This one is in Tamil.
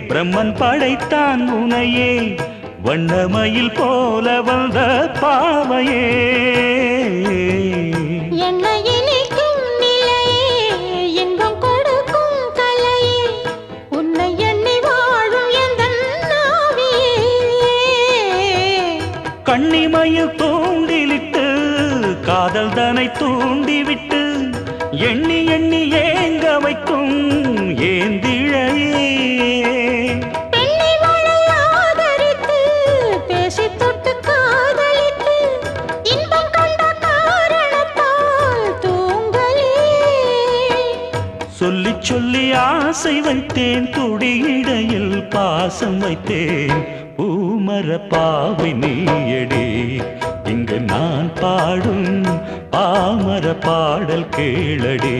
பிரம்மன் படைத்தான் உனையே வண்ணமயில் போல வந்த பாவையே என்னை இனிக்கும் நிலையே இன்பம் கொடுக்கும் கலையே உன்னை எண்ணி வாழும் எந்தன் நாவியே கண்ணிமையில் தூண்டிலிட்டு காதல் தனை தூண்டிவிட்டு எண்ணி எண்ணி ஏங்க வைக்கும் ஏந்திழையே பெண்ணை வாழ ஆதரித்து பேசி தொட்டு காதலித்து இன்பம் கண்ட காரணத்தால் தூங்கலே சொல்லி சொல்லி ஆசை வைத்தேன் துடியிடையில் பாசம் வைத்தேன் பூமர பாவை நீயடி இங்கு நான் பாடும் பாமர பாடல் கேளடி